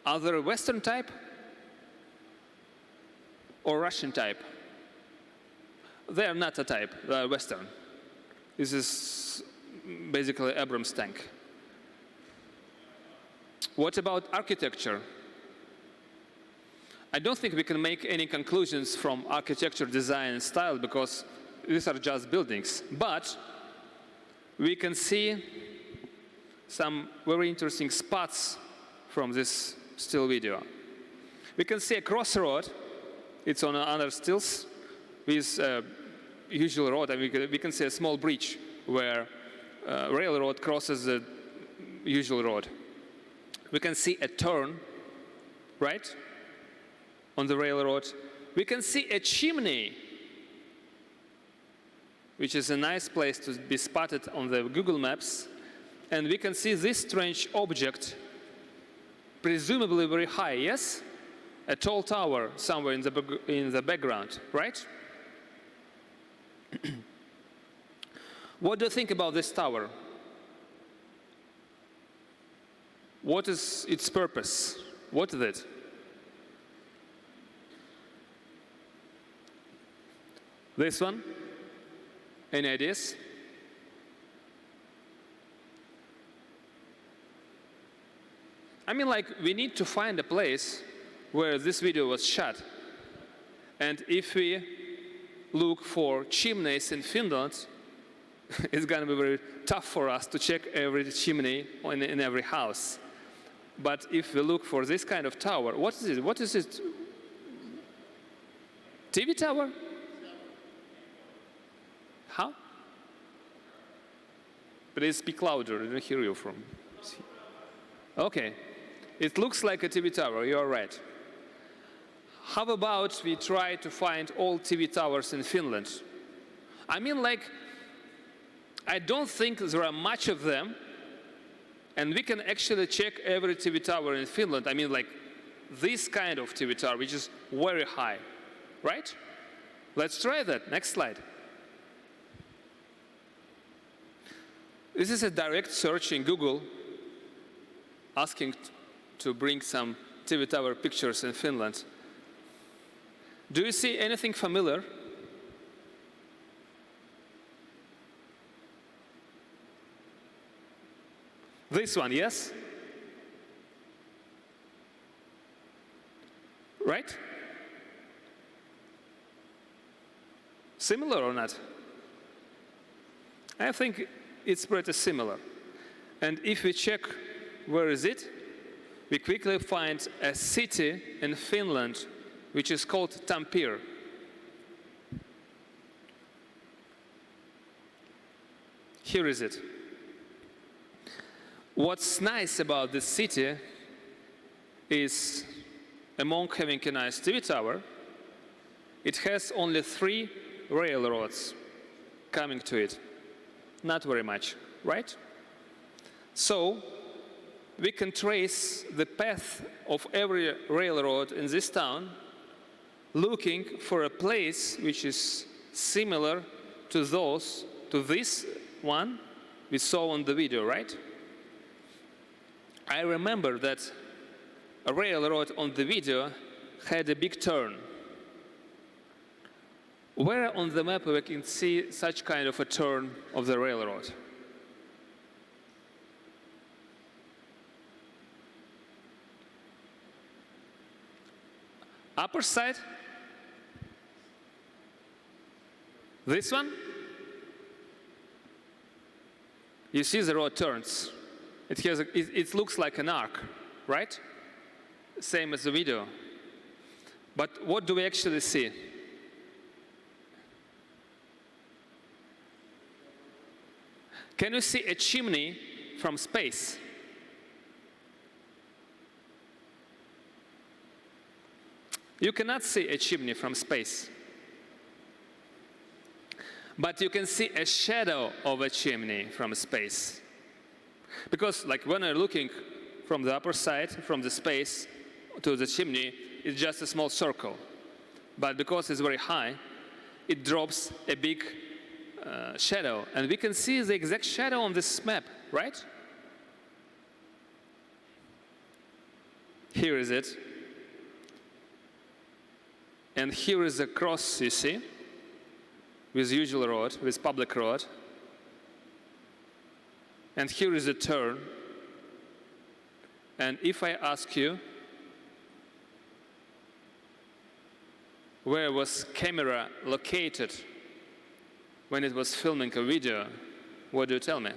Are they Western type or Russian type? They are not a type, they are Western. This is basically Abrams tank. What about architecture? I don't think we can make any conclusions from architecture, design, and style, because these are just buildings. But we can see some very interesting spots from this still video. We can see a crossroad. It's on other stills with a usual road, and we can see a small bridge where railroad crosses the usual road. We can see a turn, right, on the railroad. We can see a chimney, which is a nice place to be spotted on the Google Maps. And we can see this strange object, presumably very high, yes? A tall tower somewhere in the background, right? What do you think about this tower? What is its purpose? What is it? This one? Any ideas? I mean, like, we need to find a place where this video was shot. And if we look for chimneys in Finland, it's going to be very tough for us to check every chimney in every house. But if we look for this kind of tower, what is it? What is it? TV tower? How? Please speak louder. I don't hear you from. Okay. It looks like a TV tower. You're right. How about we try to find all TV towers in Finland? I mean, like, I don't think there are much of them, and we can actually check every TV tower in Finland. I mean, like, this kind of TV tower, which is very high, right? Let's try that. Next slide. This is a direct search in Google asking to bring some TV tower pictures in Finland. Do you see anything familiar? This one, yes? Right? Similar or not? I think it's pretty similar. And if we check where is it, we quickly find a city in Finland which is called Tampere. Here is it. What's nice about this city is, among having a nice TV tower, it has only 3 railroads coming to it. Not very much, right? So we can trace the path of every railroad in this town, looking for a place which is similar to this one we saw on the video, right? I remember that a railroad on the video had a big turn. Where on the map we can see such kind of a turn of the railroad? Upper side? This one? You see the road turns. It looks like an arc, right? Same as the video. But what do we actually see? Can you see a chimney from space? You cannot see a chimney from space. But you can see a shadow of a chimney from space. Because like when you're looking from the upper side, from the space to the chimney, it's just a small circle. But because it's very high, it drops a big shadow. And we can see the exact shadow on this map, right? Here is it. And here is the cross, you see, with usual road, with public road. And here is the turn. And if I ask you, where was camera located when it was filming a video, what do you tell me?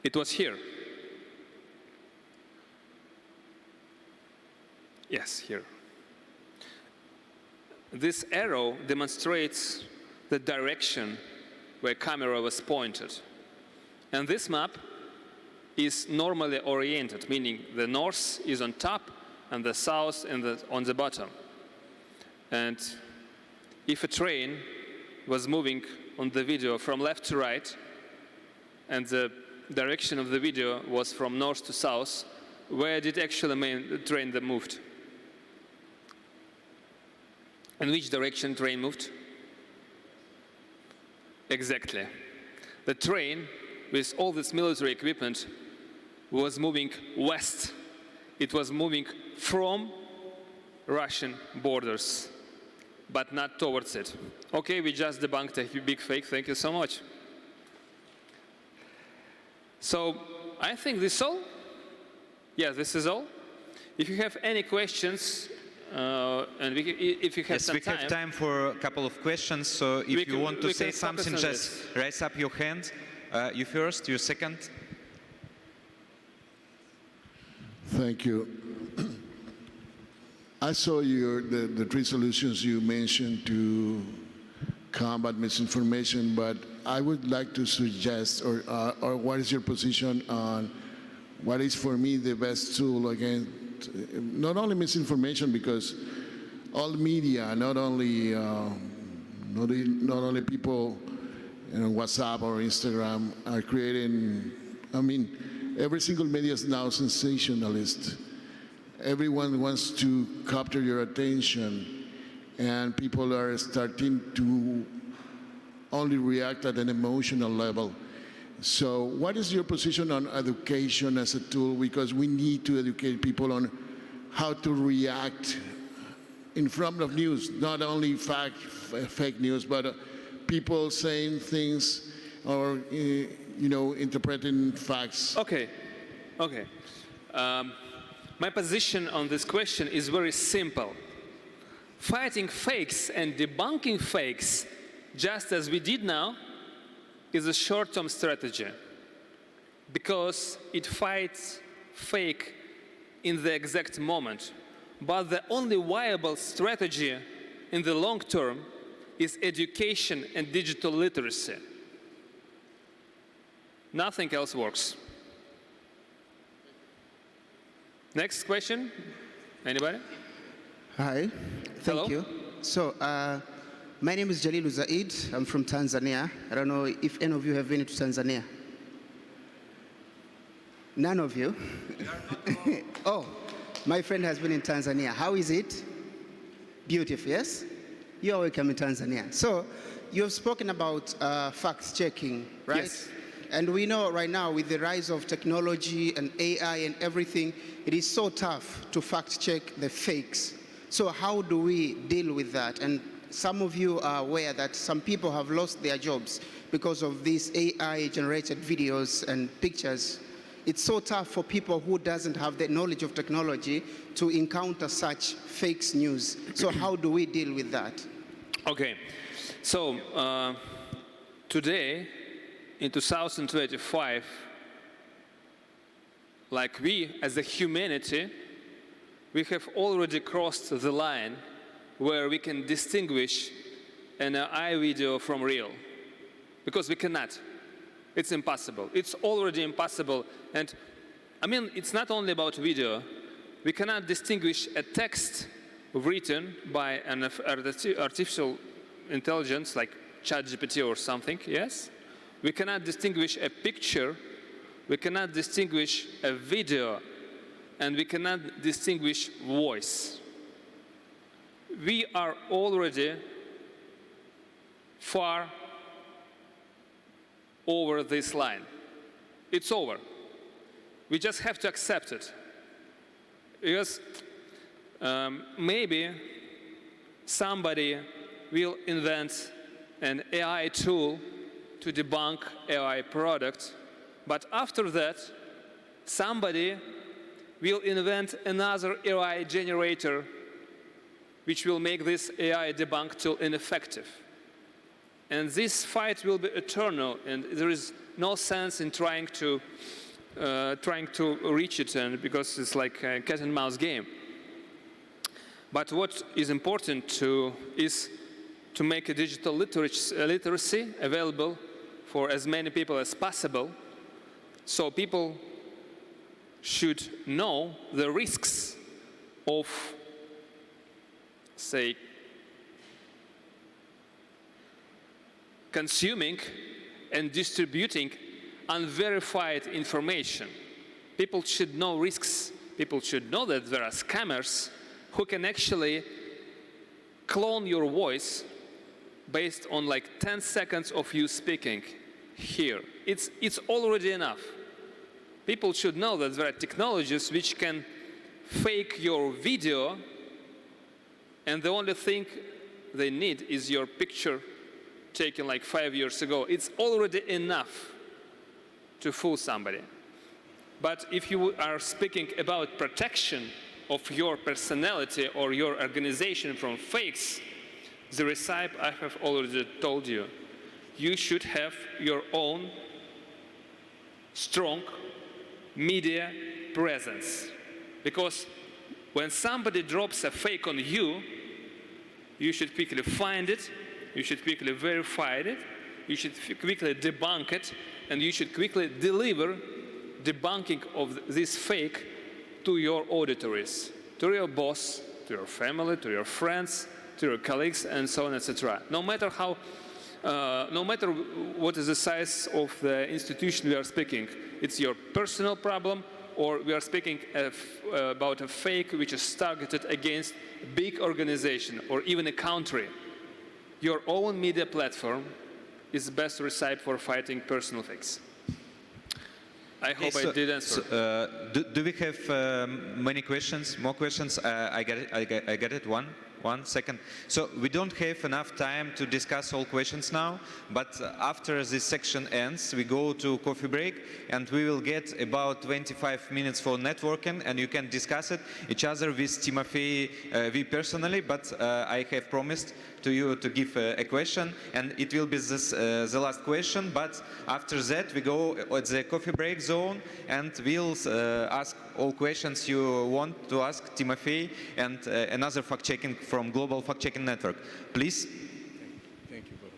It was here. Yes, here. This arrow demonstrates the direction where camera was pointed. And this map is normally oriented, meaning the north is on top and the south on the bottom. And if a train was moving on the video from left to right, and the direction of the video was from north to south, where did actually the train that moved? In which direction train moved? Exactly. The train, with all this military equipment, was moving west. It was moving from Russian borders, but not towards it. Okay, we just debunked a big fake. Thank you so much. So I think this is all. Yeah, this is all. If you have any questions, And if you have Yes, some we have time for a couple of questions. So if you want to say something, just raise up your hand. You first, you second. Thank you. I saw the three solutions you mentioned to combat misinformation, but I would like to suggest, or what is your position on what is for me the best tool against not only misinformation, because all media, not only people WhatsApp or Instagram are creating, I mean, every single media is now sensationalist. Everyone wants to capture your attention, and people are starting to only react at an emotional level. So what is your position on education as a tool? Because we need to educate people on how to react in front of news, not only fake news, but people saying things or interpreting facts. Okay. My position on this question is very simple. Fighting fakes and debunking fakes, just as we did now, is a short-term strategy, because it fights fake in the exact moment. But the only viable strategy in the long term is education and digital literacy. Nothing else works. Next question. Anybody? Hi, Hello. thank you. So, my name is Jalil Zaid. I'm from Tanzania. I don't know if any of you have been to Tanzania. None of you? Oh, my friend has been in Tanzania. How is it? Beautiful, yes? You are welcome in Tanzania. So, you have spoken about fact-checking, right? Yes. And we know right now, with the rise of technology and AI and everything, it is so tough to fact-check the fakes. So how do we deal with that? And some of you are aware that some people have lost their jobs because of these AI-generated videos and pictures. It's so tough for people who doesn't have the knowledge of technology to encounter such fake news. So how do we deal with that? Okay. So today, in 2025, like we as a humanity, we have already crossed the line where we can distinguish an AI video from real. Because we cannot. It's impossible. It's already impossible. And I mean, it's not only about video. We cannot distinguish a text written by an artificial intelligence like ChatGPT or something, yes? We cannot distinguish a picture. We cannot distinguish a video. And we cannot distinguish voice. We are already far over this line. It's over. We just have to accept it. Because maybe somebody will invent an AI tool to debunk AI product, but after that, somebody will invent another AI generator which will make this AI debunk tool ineffective. And this fight will be eternal, and there is no sense in trying to reach it, and because it's like a cat and mouse game. But what is important is to make a digital literacy available for as many people as possible, so people should know the risks of, say, consuming and distributing unverified information. People should know risks. People should know that there are scammers who can actually clone your voice based on like 10 seconds of you speaking here. It's already enough. People should know that there are technologies which can fake your video, and the only thing they need is your picture taken like 5 years ago. It's already enough to fool somebody. But if you are speaking about protection of your personality or your organization from fakes, the recipe I have already told you. You should have your own strong media presence. Because when somebody drops a fake on you, you should quickly find it, you should quickly verify it, you should quickly debunk it, and you should quickly deliver debunking of this fake to your auditories, to your boss, to your family, to your friends, to your colleagues, and so on, etc. No matter what is the size of the institution we are speaking, it's your personal problem, or we are speaking about a fake which is targeted against a big organization or even a country. Your own media platform is the best recipe for fighting personal fakes. I hope I did answer. Do we have many questions? More questions? I get it. One second. So we don't have enough time to discuss all questions now, but after this section ends, we go to coffee break, and we will get about 25 minutes for networking, and you can discuss each other with Timofey, we personally, but I have promised to you to give a question, and it will be the last question, but after that we go at the coffee break zone, and we'll ask all questions you want to ask Timofey and another fact-checking from Global Fact-Checking Network. Please. Thank you, brother.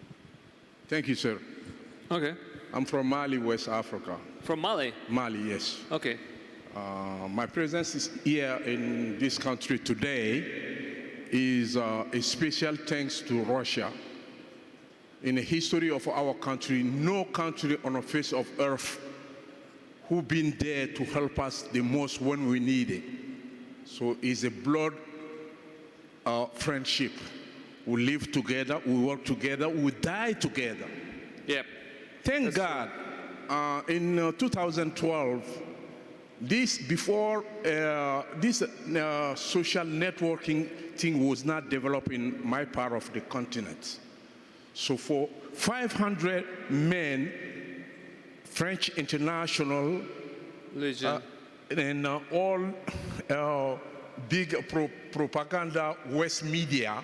Thank you, sir. Okay. I'm from Mali, West Africa. From Mali? Mali, yes. Okay. My presence is here in this country today is a special thanks to Russia. In the history of our country, no country on the face of earth who been there to help us the most when we need it. So it's a blood friendship. We live together, we work together, we die together. Yep. Thank God, in 2012, before this social networking thing was not developed in my part of the continent. So for 500 men, French International, and all big propaganda West media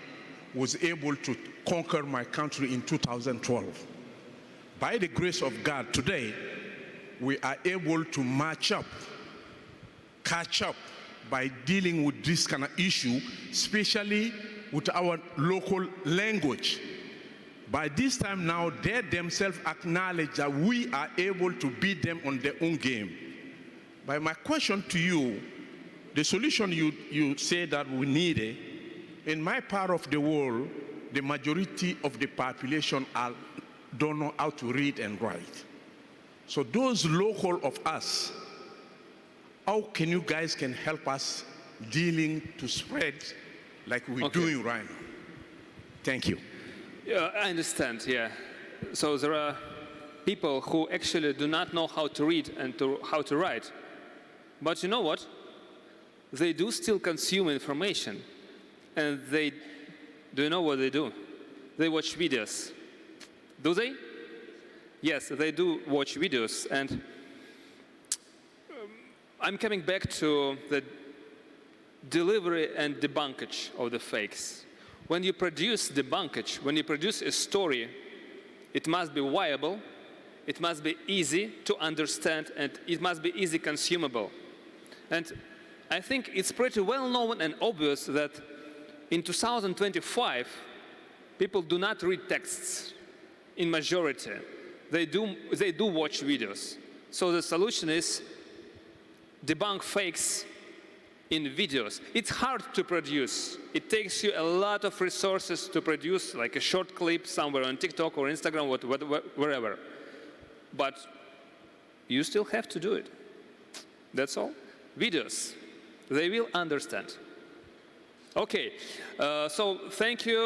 was able to conquer my country in 2012. By the grace of God, today, we are able to catch up by dealing with this kind of issue, especially with our local language. By this time now, they themselves acknowledge that we are able to beat them on their own game. But my question to you, the solution you say that we need it, in my part of the world, the majority of the population don't know how to read and write. So those local of us, how can you guys help us dealing to spread like we're doing right now? Thank you. Yeah, I understand, yeah. So there are people who actually do not know how to read and how to write. But you know what? They do still consume information. And do you know what they do? They watch videos. Do they? Yes, they do watch videos. And I'm coming back to the delivery and debunkage of the fakes. When you produce debunkage, when you produce a story, it must be viable, it must be easy to understand, and it must be easy consumable. And I think it's pretty well known and obvious that in 2025, people do not read texts in majority. They do watch videos. So the solution is debunk fakes in videos. It's hard to produce. It takes you a lot of resources to produce, like a short clip somewhere on TikTok or Instagram or wherever. But you still have to do it. That's all. Videos. They will understand. Okay, so thank you.